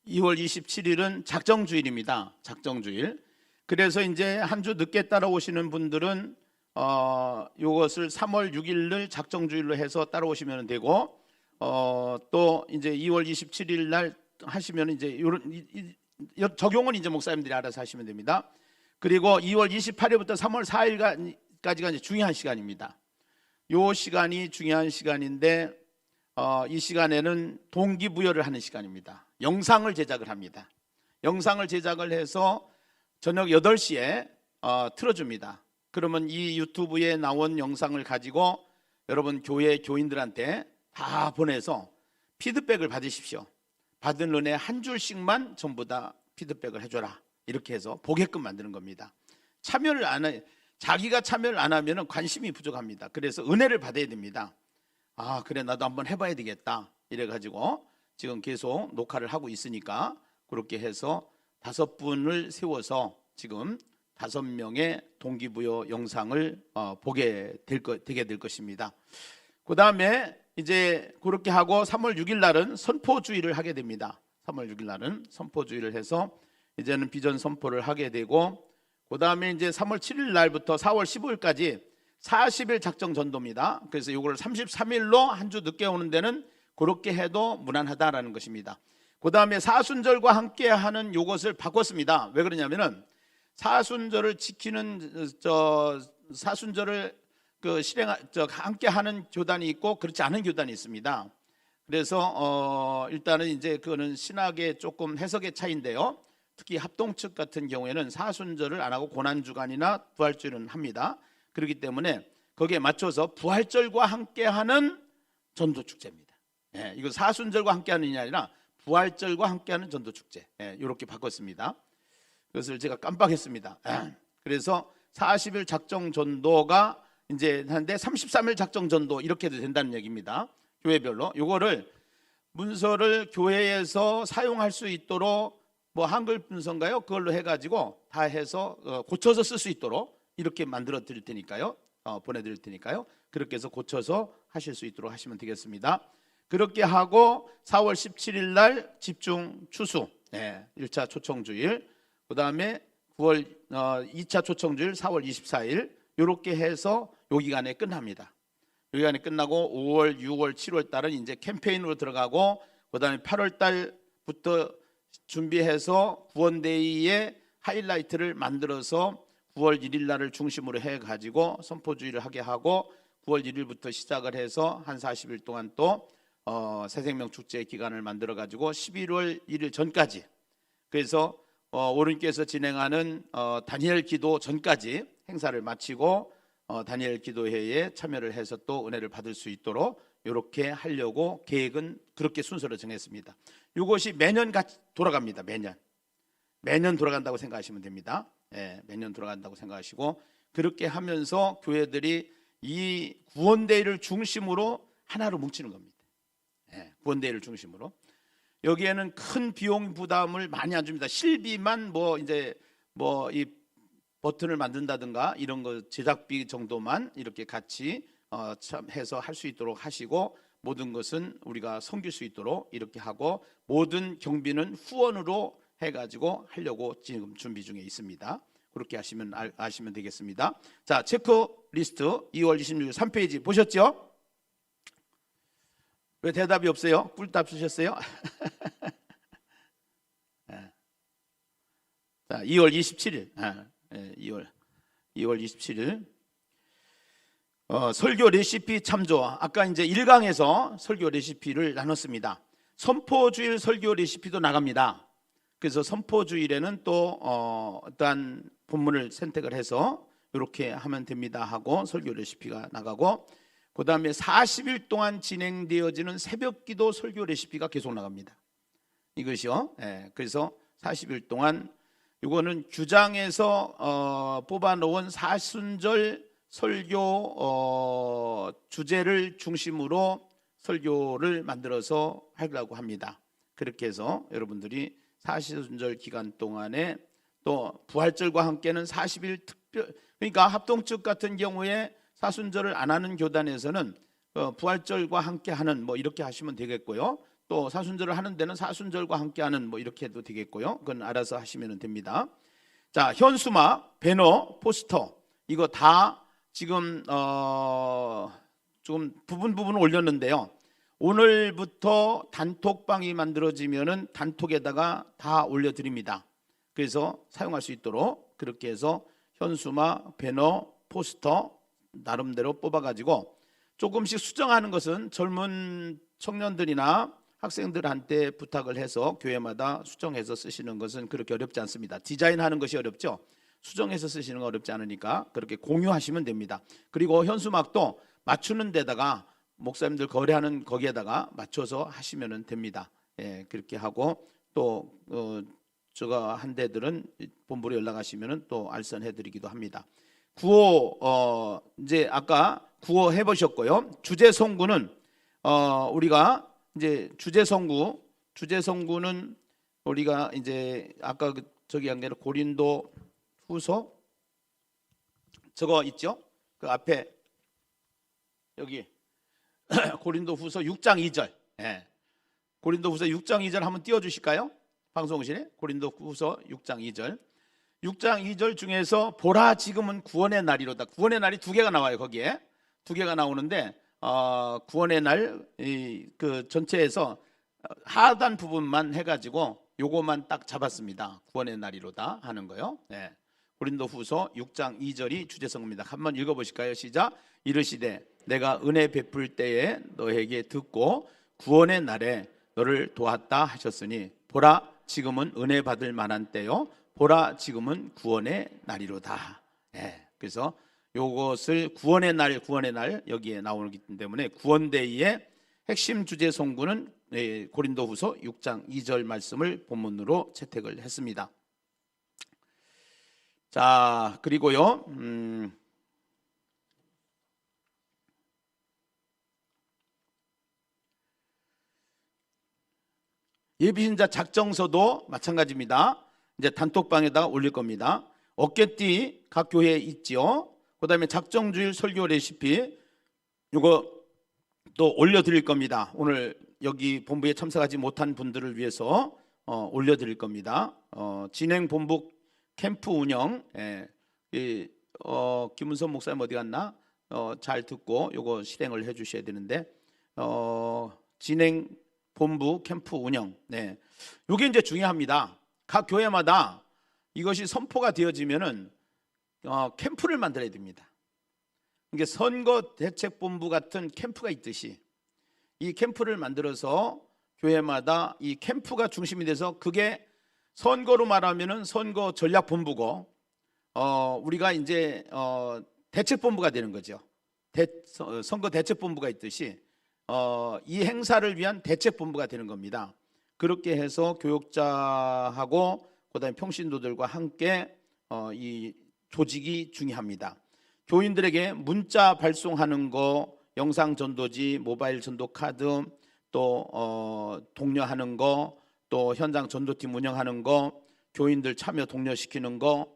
2월 27일은 작정주일입니다. 작정주일. 그래서 이제 한 주 늦게 따라오시는 분들은 요것을 3월 6일을 작정주일로 해서 따라오시면 되고, 또 이제 2월 27일 날 하시면 이제 요런 적용은 이제 목사님들이 알아서 하시면 됩니다. 그리고 2월 28일부터 3월 4일까지가 이제 중요한 시간입니다. 요 시간이 중요한 시간인데, 이 시간에는 동기부여를 하는 시간입니다. 영상을 제작을 합니다. 영상을 제작을 해서 저녁 8시에 틀어줍니다. 그러면 이 유튜브에 나온 영상을 가지고 여러분 교회 교인들한테 다 보내서 피드백을 받으십시오. 받은 은혜 한 줄씩만 전부 다 피드백을 해줘라. 이렇게 해서 보게끔 만드는 겁니다. 참여를 안 해, 자기가 참여를 안 하면 관심이 부족합니다. 그래서 은혜를 받아야 됩니다. 아, 그래, 나도 한번 해봐야 되겠다. 이래가지고 지금 계속 녹화를 하고 있으니까 그렇게 해서 5분을 세워서 지금 5명의 동기부여 영상을 보게 되게 될 것입니다. 그 다음에 이제 그렇게 하고 3월 6일 날은 선포주의를 하게 됩니다. 3월 6일 날은 선포주의를 해서 이제는 비전 선포를 하게 되고, 그 다음에 이제 3월 7일 날부터 4월 15일까지 40일 작정 전도입니다. 그래서 이걸 33일로 한 주 늦게 오는 데는 그렇게 해도 무난하다라는 것입니다. 그 다음에 사순절과 함께 하는 요것을 바꿨습니다. 왜 그러냐면은 사순절을 지키는 사순절을 함께 하는 교단이 있고 그렇지 않은 교단이 있습니다. 그래서 일단은 이제 그거는 신학의 조금 해석의 차이인데요. 특히 합동 측 같은 경우에는 사순절을 안 하고 고난주간이나 부활절은 합니다. 그렇기 때문에 거기에 맞춰서 부활절과 함께하는 전도축제입니다. 예, 이거 사순절과 함께하는 게 아니라 부활절과 함께하는 전도축제, 이렇게 바꿨습니다. 그것을 제가 깜빡했습니다. 그래서 40일 작정 전도가 이제 하는데 33일 작정 전도 이렇게 해도 된다는 얘기입니다. 교회별로 요거를 문서를 교회에서 사용할 수 있도록 뭐 한글 문서인가요? 그걸로 해가지고 다 해서 고쳐서 쓸 수 있도록 이렇게 만들어 드릴 테니까요. 보내드릴 테니까요. 그렇게 해서 고쳐서 하실 수 있도록 하시면 되겠습니다. 그렇게 하고 4월 17일 날 집중 추수, 1차 초청주일, 그 다음에 9월 2차 초청주일 4월 24일 이렇게 해서 요 기간에 끝납니다. 요 기간에 끝나고 5월, 6월, 7월 달은 이제 캠페인으로 들어가고, 그 다음에 8월 달부터 준비해서 구원데이의 하이라이트를 만들어서 9월 1일 날을 중심으로 해가지고 선포주의를 하게 하고, 9월 1일부터 시작을 해서 한 40일 동안 또 새생명 축제 기간을 만들어 가지고 11월 1일 전까지, 그래서 오른께서 진행하는 다니엘 기도 전까지 행사를 마치고 다니엘 기도회에 참여를 해서 또 은혜를 받을 수 있도록 이렇게 하려고 계획은 그렇게 순서로 정했습니다. 이것이 매년 같이 돌아갑니다. 매년 돌아간다고 생각하시면 됩니다. 매년 돌아간다고 생각하시고, 그렇게 하면서 교회들이 이 구원데이를 중심으로 하나로 뭉치는 겁니다. 구원데이를 중심으로. 여기에는 큰 비용 부담을 많이 안 줍니다. 실비만 이 버튼을 만든다든가 이런 거 제작비 정도만 이렇게 같이 해서 할 수 있도록 하시고, 모든 것은 우리가 섬길 수 있도록 이렇게 하고, 모든 경비는 후원으로 해가지고 하려고 지금 준비 중에 있습니다. 그렇게 아시면 되겠습니다. 자, 체크리스트 2월 26일 3페이지 보셨죠? 왜 대답이 없어요? 꿀답 쓰셨어요? 자, 2월 27일, 2월 27일 설교 레시피 참조. 아까 이제 1강에서 설교 레시피를 나눴습니다. 선포주일 설교 레시피도 나갑니다. 그래서 선포주일에는 또 어떠한 본문을 선택을 해서 이렇게 하면 됩니다 하고 설교 레시피가 나가고, 그 다음에 40일 동안 진행되어지는 새벽기도 설교 레시피가 계속 나갑니다. 이것이요. 그래서 40일 동안 이거는 규장에서 뽑아놓은 사순절 설교 주제를 중심으로 설교를 만들어서 하려고 합니다. 그렇게 해서 여러분들이 사순절 기간 동안에 또 부활절과 함께는 40일 특별, 그러니까 합동측 같은 경우에 사순절을 안 하는 교단에서는 부활절과 함께 하는 뭐 이렇게 하시면 되겠고요. 또 사순절을 하는 데는 사순절과 함께하는 뭐 이렇게 해도 되겠고요. 그건 알아서 하시면 됩니다. 자, 현수막, 배너, 포스터 이거 다 지금 좀 부분 올렸는데요. 오늘부터 단톡방이 만들어지면은 단톡에다가 다 올려드립니다. 그래서 사용할 수 있도록 그렇게 해서 현수막, 배너, 포스터 나름대로 뽑아가지고 조금씩 수정하는 것은 젊은 청년들이나 학생들한테 부탁을 해서 교회마다 수정해서 쓰시는 것은 그렇게 어렵지 않습니다. 디자인하는 것이 어렵죠. 수정해서 쓰시는 건 어렵지 않으니까 그렇게 공유하시면 됩니다. 그리고 현수막도 맞추는 데다가 목사님들 거래하는 거기에다가 맞춰서 하시면 됩니다. 예, 그렇게 하고 또 제가 한 데들은 본부로 연락하시면 또 알선해드리기도 합니다. 구호 이제 아까 구호 해보셨고요. 주제 성구는 우리가 이제 주제 성구는 우리가 이제 아까 저기 한 게 고린도 후서 저거 있죠? 그 앞에 여기 고린도 후서 6장 2절. 예. 고린도 후서 6장 2절 한번 띄워주실까요? 방송실에 고린도 후서 6장 2절. 6장 2절 중에서 보라 지금은 구원의 날이로다. 구원의 날이 두 개가 나와요. 거기에 두 개가 나오는데 구원의 날 그 전체에서 하단 부분만 해가지고 요거만 딱 잡았습니다. 구원의 날이로다 하는 거요. 네. 고린도 후서 6장 2절이 주제성입니다. 한번 읽어보실까요? 시작. 이르시되 내가 은혜 베풀 때에 너에게 듣고 구원의 날에 너를 도왔다 하셨으니 보라 지금은 은혜 받을 만한 때요 보라 지금은 구원의 날이로다. 네. 그래서 요것을 구원의 날 여기에 나오기 때문에 구원데이의 핵심 주제 성구는 고린도 후서 6장 2절 말씀을 본문으로 채택을 했습니다. 자, 그리고요 예비신자 작정서도 마찬가지입니다. 이제 단톡방에다가 올릴 겁니다. 어깨띠 각 교회에 있지요. 그 다음에 작정주일 설교 레시피 이거 또 올려드릴 겁니다. 오늘 여기 본부에 참석하지 못한 분들을 위해서 올려드릴 겁니다. 진행 본부 캠프 운영 김은선 목사님 어디 갔나? 잘 듣고 요거 실행을 해주셔야 되는데 진행 본부 캠프 운영 요게 이제 중요합니다. 각 교회마다 이것이 선포가 되어지면은 캠프를 만들어야 됩니다. 이게 선거 대책본부 같은 캠프가 있듯이 이 캠프를 만들어서 교회마다 이 캠프가 중심이 돼서 그게 선거로 말하면은 선거 전략본부고 우리가 이제 대책본부가 되는 거죠. 선거 대책본부가 있듯이 이 행사를 위한 대책본부가 되는 겁니다. 그렇게 해서 교육자하고 그다음에 평신도들과 함께 이 조직이 중요합니다. 교인들에게 문자 발송하는 거, 영상 전도지, 모바일 전도 카드, 또 독려하는 거, 또 현장 전도팀 운영하는 거, 교인들 참여 독려시키는 거,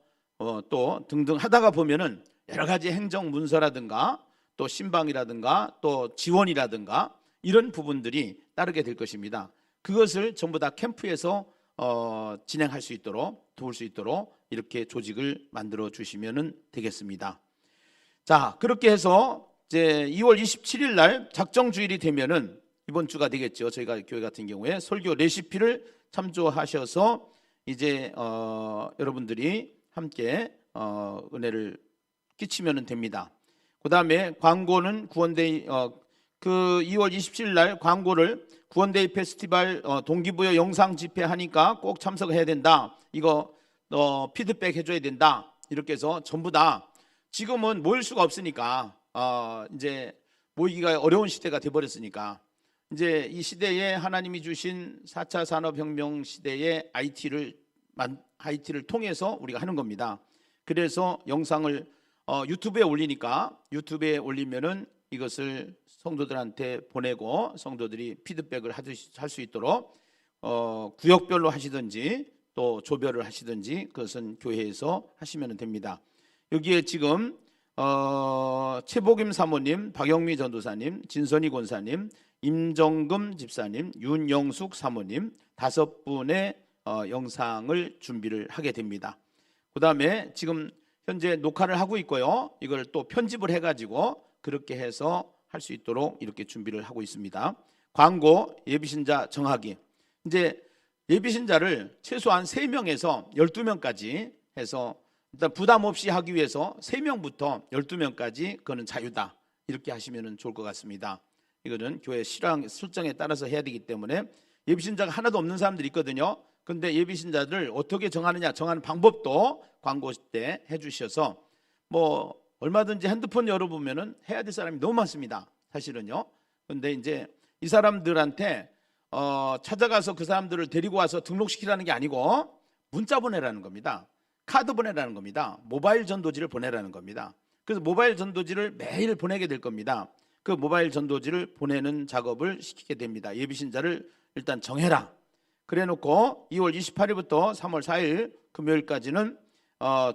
또 등등 하다가 보면은 여러 가지 행정 문서라든가 또 신방이라든가 또 지원이라든가 이런 부분들이 따르게 될 것입니다. 그것을 전부 다 캠프에서 진행할 수 있도록 도울 수 있도록 이렇게 조직을 만들어 주시면 되겠습니다. 자, 그렇게 해서 이제 2월 27일 날 작정 주일이 되면은 이번 주가 되겠죠. 저희가 교회 같은 경우에 설교 레시피를 참조하셔서 이제 여러분들이 함께 은혜를 끼치면 됩니다. 그 다음에 광고는 구원데이 그 2월 27일 날 광고를 구원데이 페스티벌 동기부여 영상 집회 하니까 꼭 참석해야 된다. 이거 피드백 해줘야 된다. 이렇게 해서 전부 다 지금은 모일 수가 없으니까 이제 모이기가 어려운 시대가 돼버렸으니까 이제 이 시대에 하나님이 주신 4차 산업혁명 시대의 IT를 통해서 우리가 하는 겁니다. 그래서 영상을 유튜브에 올리니까 유튜브에 올리면은 이것을 성도들한테 보내고 성도들이 피드백을 할 수 있도록 구역별로 하시든지 또 조별을 하시든지 그것은 교회에서 하시면 됩니다. 여기에 지금 최복임 사모님, 박영미 전도사님, 진선희 권사님, 임정금 집사님, 윤영숙 사모님 5분의 영상을 준비를 하게 됩니다. 그 다음에 지금 현재 녹화를 하고 있고요. 이걸 또 편집을 해가지고 그렇게 해서 할 수 있도록 이렇게 준비를 하고 있습니다. 광고 예비신자 정하기. 이제 예비신자를 최소한 3명에서 12명까지 해서 일단 부담 없이 하기 위해서 3명부터 12명까지 그거는 자유다. 이렇게 하시면 좋을 것 같습니다. 이거는 교회 실황 설정에 따라서 해야 되기 때문에 예비신자가 하나도 없는 사람들이 있거든요. 근데 예비신자들 어떻게 정하느냐, 정하는 방법도 광고 때 해주셔서 뭐 얼마든지 핸드폰 열어보면은 해야 될 사람이 너무 많습니다. 사실은요. 근데 이제 이 사람들한테 찾아가서 그 사람들을 데리고 와서 등록시키라는 게 아니고 문자 보내라는 겁니다. 카드 보내라는 겁니다. 모바일 전도지를 보내라는 겁니다. 그래서 모바일 전도지를 매일 보내게 될 겁니다. 그 모바일 전도지를 보내는 작업을 시키게 됩니다. 예비신자를 일단 정해라. 그래 놓고 2월 28일부터 3월 4일 금요일까지는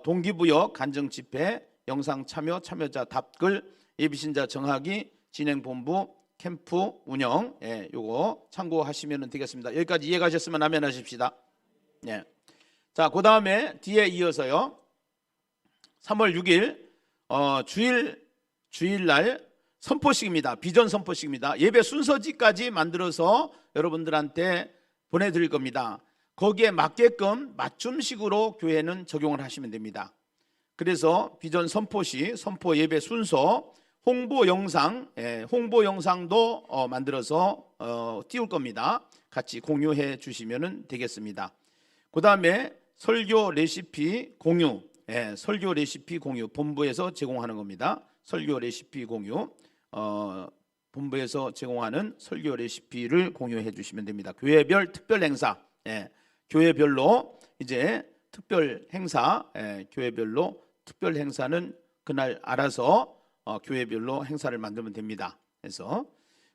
동기부여 간증집회, 영상 참여자 답글, 예비신자 정하기, 진행본부, 캠프 운영, 요거 참고하시면 되겠습니다. 여기까지 이해가셨으면 아멘 하십시다. 예. 자, 그 다음에 뒤에 이어서요. 3월 6일 주일날 선포식입니다. 비전 선포식입니다. 예배 순서지까지 만들어서 여러분들한테 보내드릴 겁니다. 거기에 맞게끔 맞춤식으로 교회는 적용을 하시면 됩니다. 그래서 비전 선포식, 선포 예배 순서, 홍보 영상도 만들어서 띄울 겁니다. 같이 공유해 주시면 되겠습니다. 그 다음에 설교 레시피 공유, 설교 레시피 공유 본부에서 제공하는 겁니다. 설교 레시피 공유, 본부에서 제공하는 설교 레시피를 공유해 주시면 됩니다. 교회별 특별 행사, 교회별로 이제 특별 행사, 교회별로 특별 행사는 그날 알아서 교회별로 행사를 만들면 됩니다. 그래서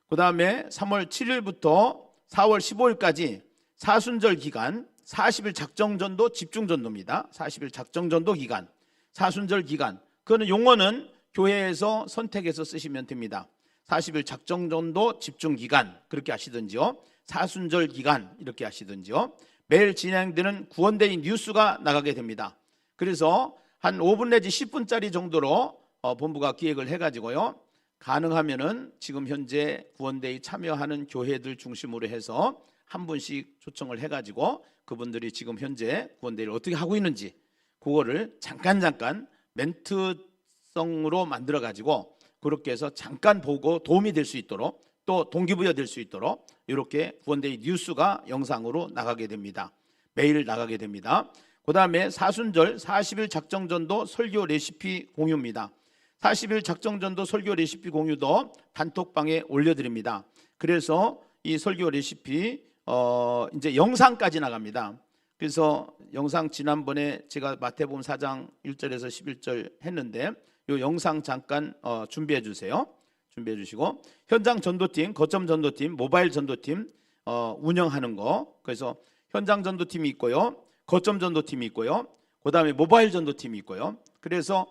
그 다음에 3월 7일부터 4월 15일까지 사순절 기간, 40일 작정전도 집중전도입니다. 40일 작정전도 기간, 사순절 기간. 그거는 용어는 교회에서 선택해서 쓰시면 됩니다. 40일 작정전도 집중기간 그렇게 하시든지요. 사순절 기간 이렇게 하시든지요. 매일 진행되는 구원데이 뉴스가 나가게 됩니다. 그래서 한 5분 내지 10분짜리 정도로 본부가 기획을 해가지고요. 가능하면은 지금 현재 구원데이 참여하는 교회들 중심으로 해서 한 분씩 초청을 해가지고 그분들이 지금 현재 구원데이를 어떻게 하고 있는지 그거를 잠깐 멘트성으로 만들어가지고 그렇게 해서 잠깐 보고 도움이 될 수 있도록 또 동기부여 될 수 있도록 이렇게 구원데이 뉴스가 영상으로 나가게 됩니다. 매일 나가게 됩니다. 그 다음에 사순절 40일 작정전도 설교 레시피 공유입니다. 40일 작정전도 설교 레시피 공유도 단톡방에 올려드립니다. 그래서 이 설교 레시피 이제 영상까지 나갑니다. 그래서 영상 지난번에 제가 마태복음 4장 1절에서 11절 했는데 이 영상 잠깐 준비해 주세요. 준비해 주시고 현장 전도팀, 거점 전도팀, 모바일 전도팀 운영하는 거. 그래서 현장 전도팀이 있고요. 거점 전도팀이 있고요. 그다음에 모바일 전도팀이 있고요. 그래서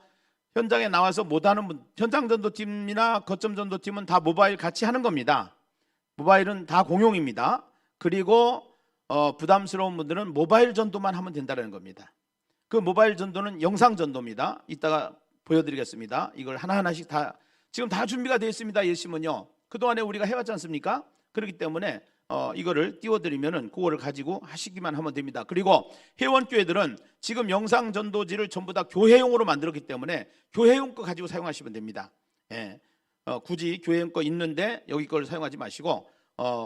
현장에 나와서 못하는 분, 현장 전도팀이나 거점 전도팀은 다 모바일 같이 하는 겁니다. 모바일은 다 공용입니다. 그리고 부담스러운 분들은 모바일 전도만 하면 된다는 겁니다. 그 모바일 전도는 영상 전도입니다. 이따가 보여드리겠습니다. 이걸 하나하나씩 다 지금 다 준비가 되어 있습니다. 예시면요. 그동안에 우리가 해왔지 않습니까? 그렇기 때문에 이거를 띄워드리면은 그거를 가지고 하시기만 하면 됩니다. 그리고 회원교회들은 지금 영상 전도지를 전부 다 교회용으로 만들었기 때문에 교회용 거 가지고 사용하시면 됩니다. 굳이 교회용 거 있는데 여기 걸 사용하지 마시고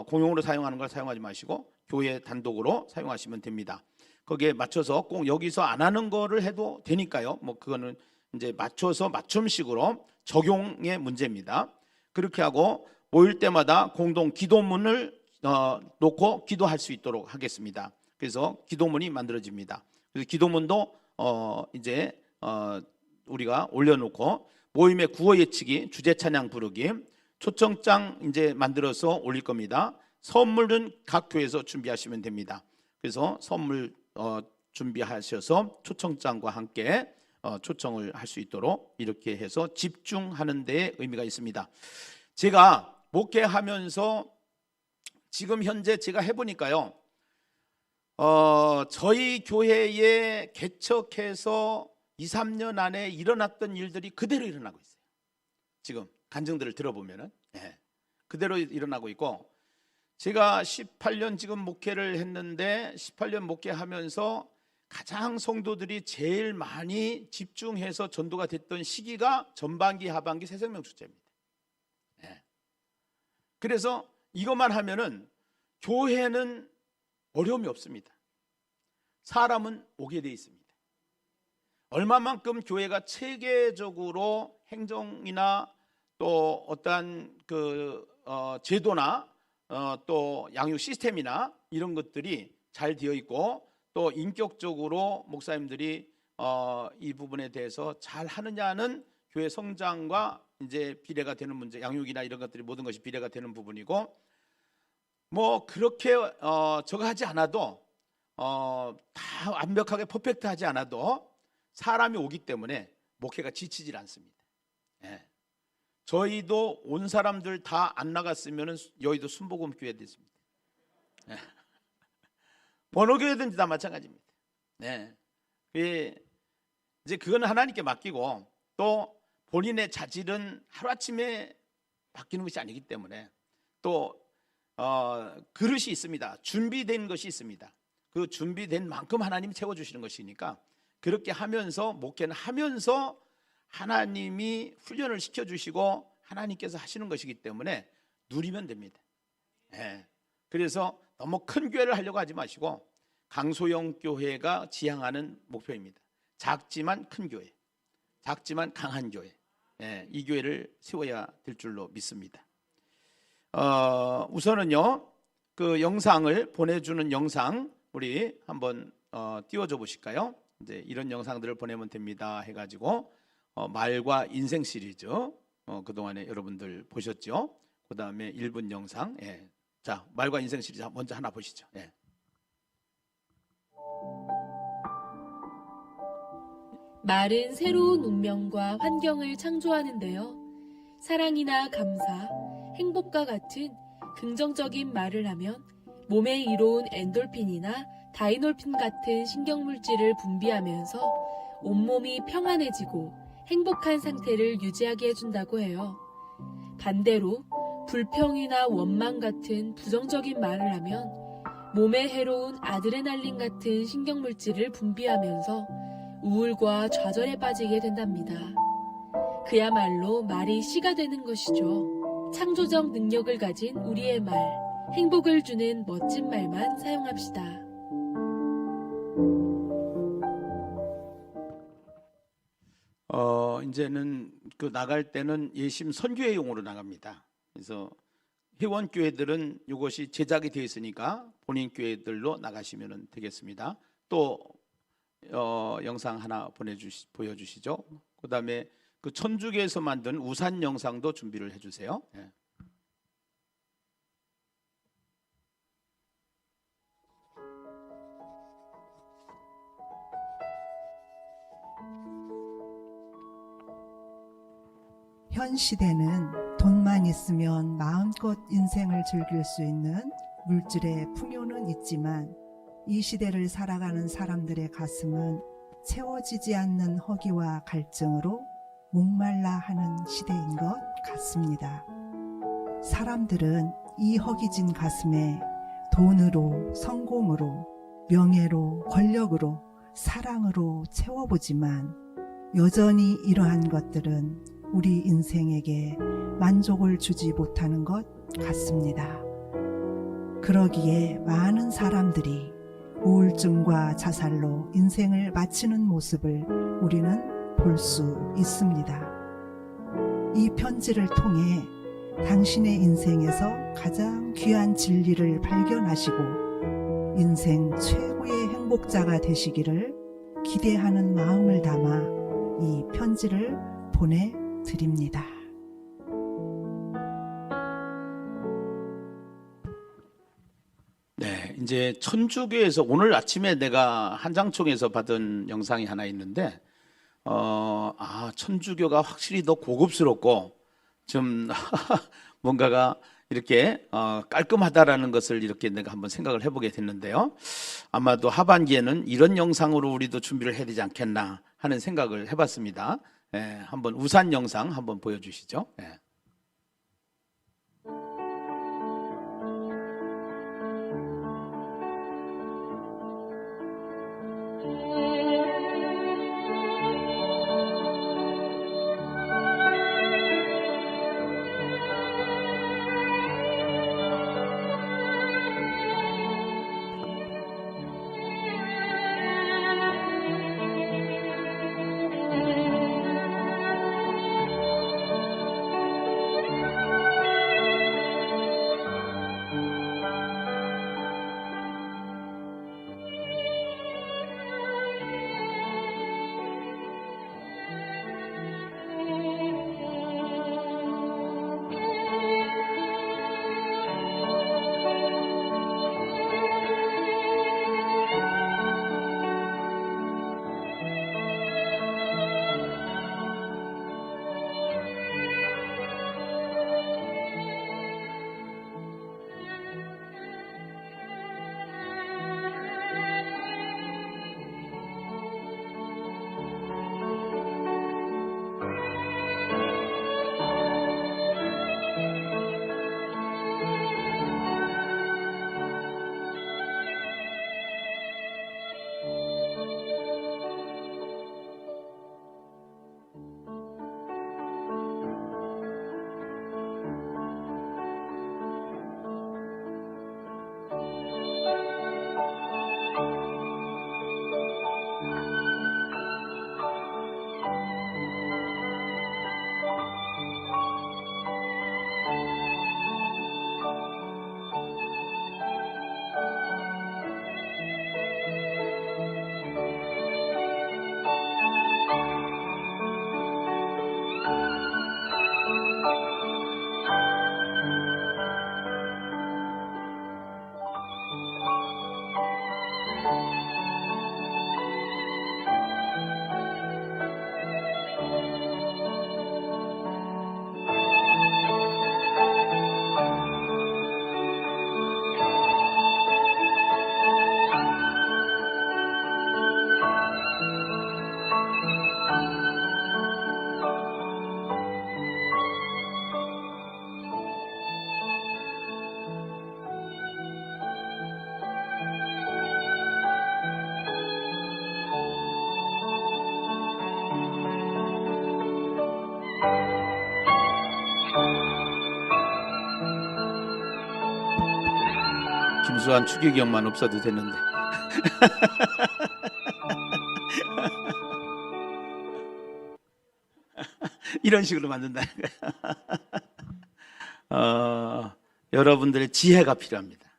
공용으로 사용하는 걸 사용하지 마시고 교회 단독으로 사용하시면 됩니다. 거기에 맞춰서 꼭 여기서 안 하는 거를 해도 되니까요. 뭐 그거는 이제 맞춰서 맞춤식으로 적용의 문제입니다. 그렇게 하고 모일 때마다 공동 기도문을 놓고 기도할 수 있도록 하겠습니다. 그래서 기도문이 만들어집니다. 그래서 기도문도 이제 우리가 올려놓고 모임의 구호 예치기, 주제 찬양 부르기, 초청장 이제 만들어서 올릴 겁니다. 선물은 각 교회에서 준비하시면 됩니다. 그래서 선물 준비하셔서 초청장과 함께 초청을 할 수 있도록 이렇게 해서 집중하는 데에 의미가 있습니다. 제가 목회하면서 지금 현재 제가 해보니까요, 저희 교회에 개척해서 2, 3년 안에 일어났던 일들이 그대로 일어나고 있어요. 지금 간증들을 들어보면은 그대로 일어나고 있고, 제가 18년 지금 목회를 했는데 18년 목회하면서 가장 성도들이 제일 많이 집중해서 전도가 됐던 시기가 전반기 하반기 새생명 축제입니다. 그래서 이것만 하면은 교회는 어려움이 없습니다. 사람은 오게 돼 있습니다. 얼마만큼 교회가 체계적으로 행정이나 또 어떠한 제도나 또 양육 시스템이나 이런 것들이 잘 되어 있고, 또 인격적으로 목사님들이 이 부분에 대해서 잘 하느냐는 교회 성장과 이제 비례가 되는 문제, 양육이나 이런 것들이 모든 것이 비례가 되는 부분이고, 뭐 그렇게 저거 하지 않아도 다 완벽하게 퍼펙트하지 않아도 사람이 오기 때문에 목회가 지치질 않습니다. 저희도 온 사람들 다 안 나갔으면 여의도 순복음교회 됐습니다. 어느 교회든지 다 마찬가지입니다. 이제 그건 하나님께 맡기고, 또 본인의 자질은 하루아침에 바뀌는 것이 아니기 때문에 또 그릇이 있습니다. 준비된 것이 있습니다. 그 준비된 만큼 하나님이 채워주시는 것이니까 그렇게 하면서 목회는 하면서 하나님이 훈련을 시켜주시고 하나님께서 하시는 것이기 때문에 누리면 됩니다. 그래서 너무 큰 교회를 하려고 하지 마시고 강소영 교회가 지향하는 목표입니다. 작지만 큰 교회, 작지만 강한 교회, 이 교회를 세워야 될 줄로 믿습니다. 우선은요, 그 영상을 보내주는 영상 우리 한번 띄워줘 보실까요? 이제 이런 영상들을 보내면 됩니다 해가지고 말과 인생 시리즈 그동안에 여러분들 보셨죠? 그 다음에 1분 영상. 자, 말과 인생 시리즈 먼저 하나 보시죠. 말은 새로운 운명과 환경을 창조하는데요. 사랑이나 감사, 행복과 같은 긍정적인 말을 하면 몸에 이로운 엔돌핀이나 다이놀핀 같은 신경물질을 분비하면서 온몸이 평안해지고 행복한 상태를 유지하게 해준다고 해요. 반대로 불평이나 원망 같은 부정적인 말을 하면 몸에 해로운 아드레날린 같은 신경물질을 분비하면서 우울과 좌절에 빠지게 된답니다. 그야말로 말이 씨가 되는 것이죠. 창조적 능력을 가진 우리의 말, 행복을 주는 멋진 말만 사용합시다. 이제는 그 나갈 때는 예심 선교회용으로 나갑니다. 그래서 회원 교회들은 이것이 제작이 되어 있으니까 본인 교회들로 나가시면 되겠습니다. 또 영상 하나 보여주시죠. 그 다음에 그 천주교에서 만든 우산 영상도 준비를 해주세요. 현 시대는 돈만 있으면 마음껏 인생을 즐길 수 있는 물질의 풍요는 있지만 이 시대를 살아가는 사람들의 가슴은 채워지지 않는 허기와 갈증으로 목말라 하는 시대인 것 같습니다. 사람들은 이 허기진 가슴에 돈으로, 성공으로, 명예로, 권력으로, 사랑으로 채워보지만 여전히 이러한 것들은 우리 인생에게 만족을 주지 못하는 것 같습니다. 그러기에 많은 사람들이 우울증과 자살로 인생을 마치는 모습을 우리는 볼 수 있습니다. 이 편지를 통해 당신의 인생에서 가장 귀한 진리를 발견하시고 인생 최고의 행복자가 되시기를 기대하는 마음을 담아 이 편지를 보내드립니다. 네, 이제 천주교에서 오늘 아침에 내가 한장총에서 받은 영상이 하나 있는데, 천주교가 확실히 더 고급스럽고 좀 뭔가가 이렇게 깔끔하다라는 것을 이렇게 내가 한번 생각을 해보게 됐는데요. 아마도 하반기에는 이런 영상으로 우리도 준비를 해야 되지 않겠나 하는 생각을 해봤습니다. 예, 한번 우산 영상 한번 보여주시죠. 예. 김수환 추기경만 없어도 되는데. 이런 식으로 만든다는 거예요. 여러분들의 지혜가 필요합니다.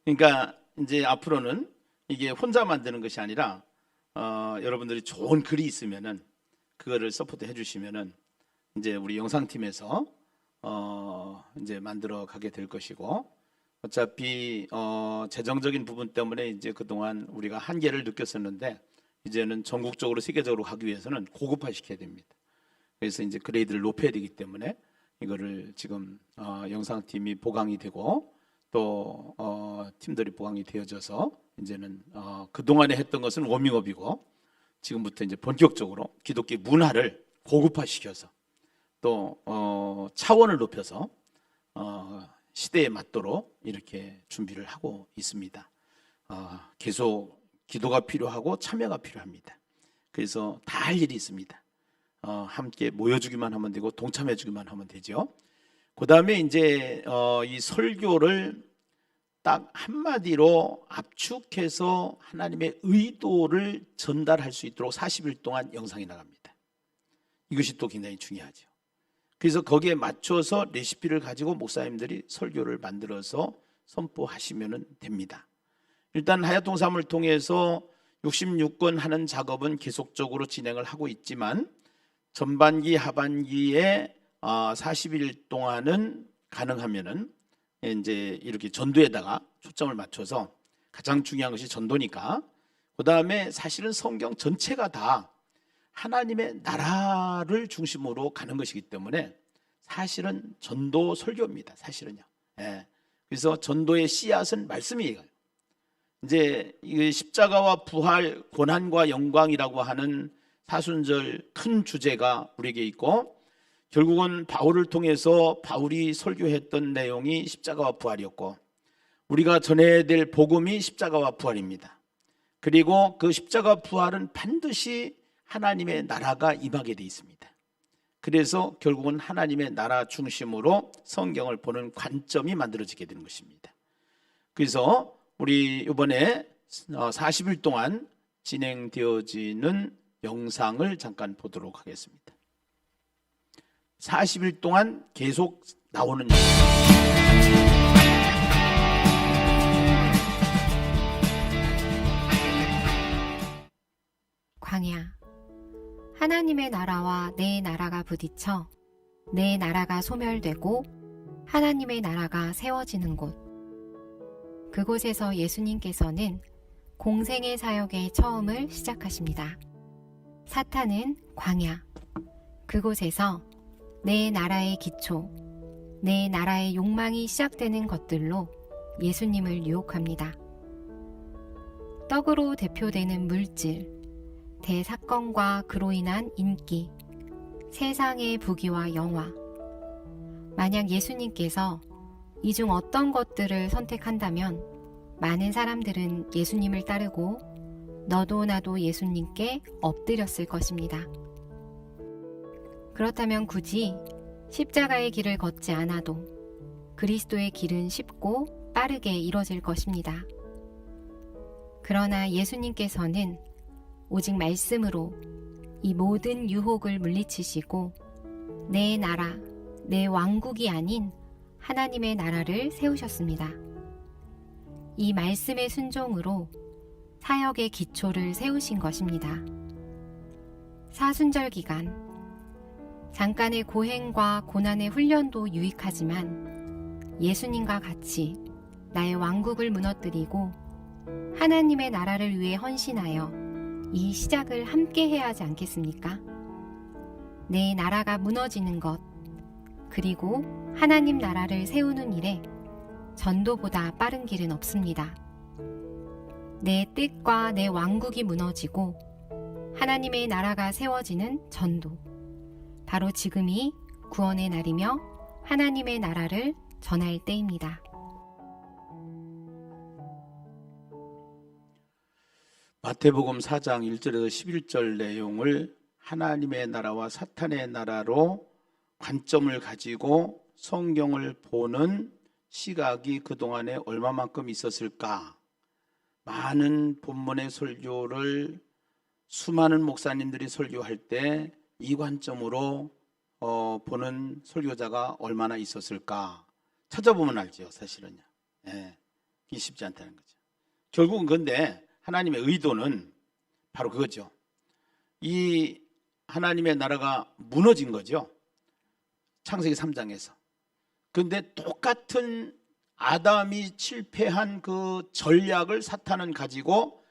그러니까 이제 앞으로는 이게 혼자 만드는 것이 아니라 여러분들이 좋은 글이 있으면은 그거를 서포트 해주시면은 이제 우리 영상팀에서 이제 만들어 가게 될 것이고, 어차피 재정적인 부분 때문에 이제 그동안 우리가 한계를 느꼈었는데 이제는 전국적으로 세계적으로 가기 위해서는 고급화 시켜야 됩니다. 그래서 이제 그레이드를 높여야 되기 때문에 이거를 지금 영상팀이 보강이 되고 또 팀들이 보강이 되어져서 이제는 그동안에 했던 것은 워밍업이고 지금부터 이제 본격적으로 기독교 문화를 고급화 시켜서 또 차원을 높여서 시대에 맞도록 이렇게 준비를 하고 있습니다. 계속 기도가 필요하고 참여가 필요합니다. 그래서 다 할 일이 있습니다. 함께 모여주기만 하면 되고 동참해주기만 하면 되죠. 그 다음에 이제 이 설교를 딱 한마디로 압축해서 하나님의 의도를 전달할 수 있도록 40일 동안 영상이 나갑니다. 이것이 또 굉장히 중요하죠. 그래서 거기에 맞춰서 레시피를 가지고 목사님들이 설교를 만들어서 선포하시면 됩니다. 일단 하야통삼을 통해서 66권 하는 작업은 계속적으로 진행을 하고 있지만 전반기 하반기에 40일 동안은 가능하면은 이제 이렇게 전도에다가 초점을 맞춰서, 가장 중요한 것이 전도니까, 그 다음에 사실은 성경 전체가 다 하나님의 나라를 중심으로 가는 것이기 때문에 사실은 전도 설교입니다. 사실은요. 예. 그래서 전도의 씨앗은 말씀이에요. 이제 이 십자가와 부활, 고난과 영광이라고 하는 사순절 큰 주제가 우리에게 있고, 결국은 바울을 통해서 바울이 설교했던 내용이 십자가와 부활이었고, 우리가 전해야 될 복음이 십자가와 부활입니다. 그리고 그 십자가 부활은 반드시 하나님의 나라가 임하게 돼 있습니다. 그래서 결국은 하나님의 나라 중심으로 성경을 보는 관점이 만들어지게 되는 것입니다. 그래서 우리 이번에 40일 동안 진행되어지는 영상을 잠깐 보도록 하겠습니다. 40일 동안 계속 나오는 광야. 하나님의 나라와 내 나라가 부딪혀 내 나라가 소멸되고 하나님의 나라가 세워지는 곳. 그곳에서 예수님께서는 공생의 사역의 처음을 시작하십니다. 사탄은 광야, 그곳에서 내 나라의 기초, 내 나라의 욕망이 시작되는 것들로 예수님을 유혹합니다. 떡으로 대표되는 물질, 대사건과 그로 인한 인기, 세상의 부귀와 영화. 만약 예수님께서 이 중 어떤 것들을 선택한다면 많은 사람들은 예수님을 따르고 너도 나도 예수님께 엎드렸을 것입니다. 그렇다면 굳이 십자가의 길을 걷지 않아도 그리스도의 길은 쉽고 빠르게 이뤄질 것입니다. 그러나 예수님께서는 오직 말씀으로 이 모든 유혹을 물리치시고 내 나라, 내 왕국이 아닌 하나님의 나라를 세우셨습니다. 이 말씀의 순종으로 사역의 기초를 세우신 것입니다. 사순절 기간, 잠깐의 고행과 고난의 훈련도 유익하지만 예수님과 같이 나의 왕국을 무너뜨리고 하나님의 나라를 위해 헌신하여 이 시작을 함께 해야 하지 않겠습니까? 내 나라가 무너지는 것, 그리고 하나님 나라를 세우는 일에 전도보다 빠른 길은 없습니다. 내 뜻과 내 왕국이 무너지고 하나님의 나라가 세워지는 전도. 바로 지금이 구원의 날이며 하나님의 나라를 전할 때입니다. 마태복음 4장 1절에서 11절 내용을 하나님의 나라와 사탄의 나라로 관점을 가지고 성경을 보는 시각이 그동안에 얼마만큼 있었을까? 많은 본문의 설교를 수많은 목사님들이 설교할 때 이 관점으로 보는 설교자가 얼마나 있었을까? 찾아보면 알죠, 사실은요. 예, 이게 쉽지 않다는 거죠. 결국은 근데 하나님의 의도는 바로 그거죠. 이 하나님의 나라가 무너진 거죠. 창세기 3장에서. 그런데 똑같은 아담이 실패한 그 전략을 사탄은 가지고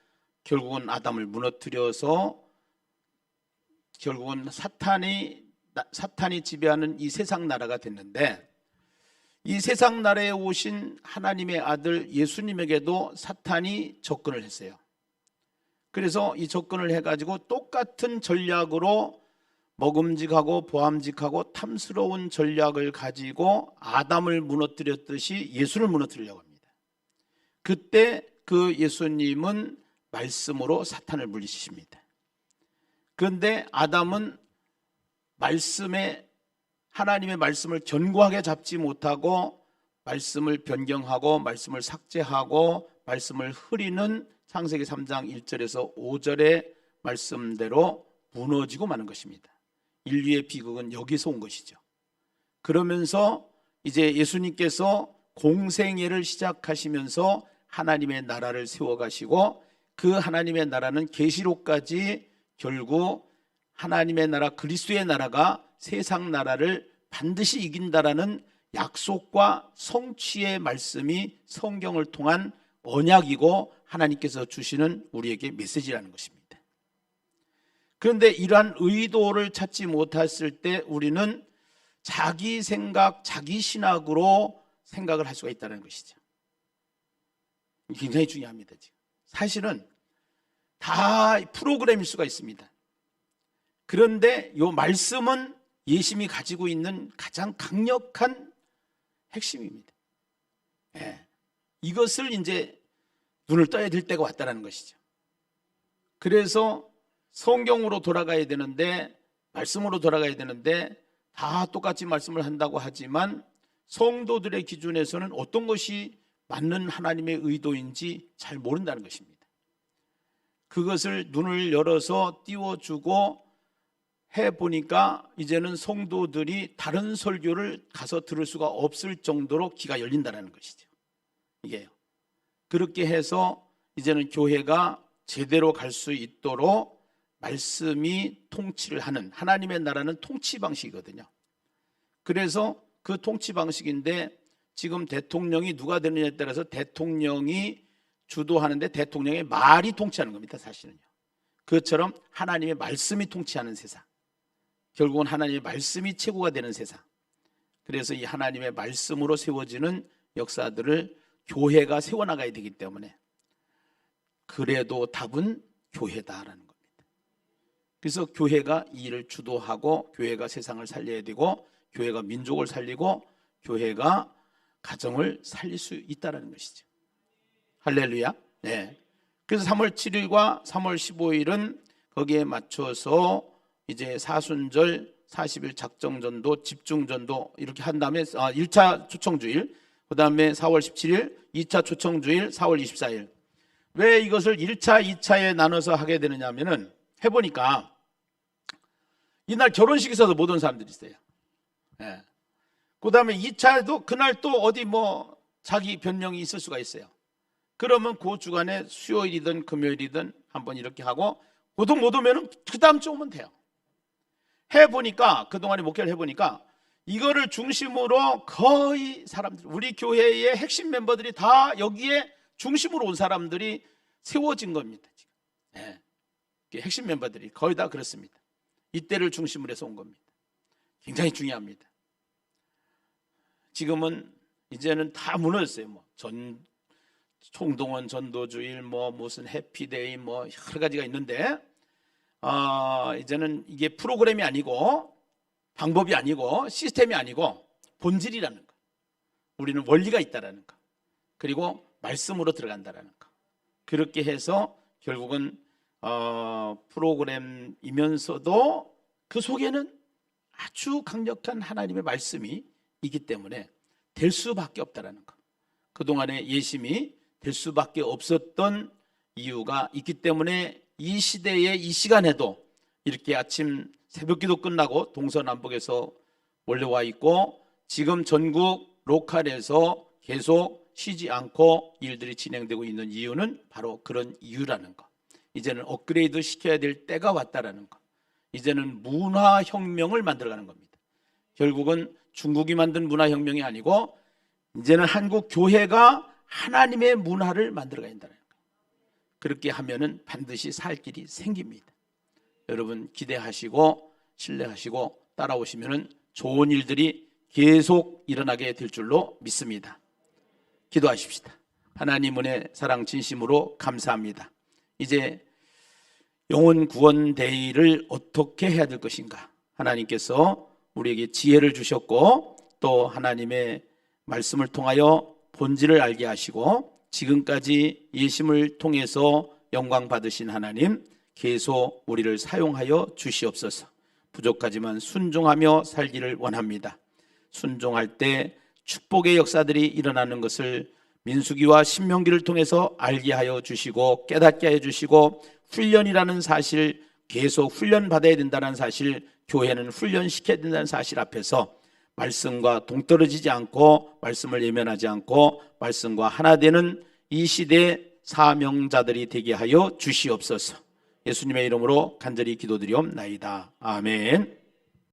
결국은 아담을 무너뜨려서 결국은 사탄이 지배하는 이 세상 나라가 됐는데, 이 세상 나라에 오신 하나님의 아들 예수님에게도 사탄이 접근을 했어요. 그래서 이 접근을 해가지고 똑같은 전략으로 먹음직하고 보암직하고 탐스러운 전략을 가지고 아담을 무너뜨렸듯이 예수를 무너뜨리려고 합니다. 그때 그 예수님은 말씀으로 사탄을 물리치십니다. 그런데 아담은 하나님의 말씀을 견고하게 잡지 못하고 말씀을 변경하고 말씀을 삭제하고 말씀을 흐리는 창세기 3장 1절에서 5절의 말씀대로 무너지고 마는 것입니다. 인류의 비극은 여기서 온 것이죠. 그러면서 이제 예수님께서 공생애를 시작하시면서 하나님의 나라를 세워가시고, 그 하나님의 나라는 계시록까지 결국 하나님의 나라, 그리스도의 나라가 세상 나라를 반드시 이긴다라는 약속과 성취의 말씀이 성경을 통한 언약이고 하나님께서 주시는 우리에게 메시지라는 것입니다. 그런데 이러한 의도를 찾지 못했을 때 우리는 자기 생각, 자기 신학으로 생각을 할 수가 있다는 것이죠. 굉장히 중요합니다. 지금 사실은 다 프로그램일 수가 있습니다. 그런데 이 말씀은 예심이 가지고 있는 가장 강력한 핵심입니다. 예. 이것을 이제 눈을 떠야 될 때가 왔다는 것이죠. 그래서 성경으로 돌아가야 되는데, 말씀으로 돌아가야 되는데 다 똑같이 말씀을 한다고 하지만 성도들의 기준에서는 어떤 것이 맞는 하나님의 의도인지 잘 모른다는 것입니다. 그것을 눈을 열어서 띄워주고 해보니까 이제는 성도들이 다른 설교를 가서 들을 수가 없을 정도로 귀가 열린다는 것이죠. 이게요. 그렇게 해서 이제는 교회가 제대로 갈 수 있도록 말씀이 통치를 하는, 하나님의 나라는 통치 방식이거든요. 그래서 그 통치 방식인데 지금 대통령이 누가 되느냐에 따라서 대통령이 주도하는데 대통령의 말이 통치하는 겁니다. 사실은요. 그것처럼 하나님의 말씀이 통치하는 세상, 결국은 하나님의 말씀이 최고가 되는 세상. 그래서 이 하나님의 말씀으로 세워지는 역사들을 교회가 세워나가야 되기 때문에 그래도 답은 교회다라는 겁니다. 그래서 교회가 이 일을 주도하고 교회가 세상을 살려야 되고 교회가 민족을 살리고 교회가 가정을 살릴 수 있다는 것이죠. 할렐루야. 네. 그래서 3월 7일과 3월 15일은 거기에 맞춰서 이제 사순절, 40일 작정전도, 집중전도 이렇게 한 다음에 1차 초청주일, 그 다음에 4월 17일 2차 초청주일, 4월 24일. 왜 이것을 1차, 2차에 나눠서 하게 되느냐 하면은 해보니까 이날 결혼식 있어서 못 온 사람들이 있어요. 네. 그 다음에 2차에도 그날 또 어디 뭐 자기 변명이 있을 수가 있어요. 그러면 그 주간에 수요일이든 금요일이든 한번 이렇게 하고 보통 못 오면은 그 다음 주 오면 돼요. 해보니까 그동안에 목회를 해보니까 이거를 중심으로 거의 사람들, 우리 교회의 핵심 멤버들이 다 여기에 중심으로 온 사람들이 세워진 겁니다. 지금. 네. 핵심 멤버들이 거의 다 그렇습니다. 이때를 중심으로 해서 온 겁니다. 굉장히 중요합니다. 지금은 이제는 다 무너졌어요. 뭐 총동원 전도주일, 뭐 무슨 해피데이, 뭐 여러 가지가 있는데 이제는 이게 프로그램이 아니고 방법이 아니고 시스템이 아니고 본질이라는 거. 우리는 원리가 있다라는 거. 그리고 말씀으로 들어간다라는 거. 그렇게 해서 결국은 프로그램이면서도 그 속에는 아주 강력한 하나님의 말씀이 있기 때문에 될 수밖에 없다라는 거. 그동안의 예심이 될 수밖에 없었던 이유가 있기 때문에 이 시대에 이 시간에도 이렇게 아침 새벽기도 끝나고 동서남북에서 몰려와 있고 지금 전국 로컬에서 계속 쉬지 않고 일들이 진행되고 있는 이유는 바로 그런 이유라는 거. 이제는 업그레이드 시켜야 될 때가 왔다라는 거. 이제는 문화혁명을 만들어가는 겁니다. 결국은 중국이 만든 문화혁명이 아니고 이제는 한국 교회가 하나님의 문화를 만들어가야 된다는 거예요. 그렇게 하면은 반드시 살 길이 생깁니다. 여러분 기대하시고 신뢰하시고 따라오시면은 좋은 일들이 계속 일어나게 될 줄로 믿습니다. 기도하십시다. 하나님 은혜 사랑 진심으로 감사합니다. 이제 영혼 구원 대의를 어떻게 해야 될 것인가? 하나님께서 우리에게 지혜를 주셨고 또 하나님의 말씀을 통하여 본질을 알게 하시고 지금까지 예심을 통해서 영광 받으신 하나님 계속 우리를 사용하여 주시옵소서. 부족하지만 순종하며 살기를 원합니다. 순종할 때 축복의 역사들이 일어나는 것을 민수기와 신명기를 통해서 알게 하여 주시고 깨닫게 하여 주시고 훈련이라는 사실, 계속 훈련받아야 된다는 사실, 교회는 훈련시켜야 된다는 사실 앞에서 말씀과 동떨어지지 않고 말씀을 예면하지 않고 말씀과 하나 되는 이 시대 사명자들이 되게 하여 주시옵소서. 예수님의 이름으로 간절히 기도드리옵나이다. 아멘.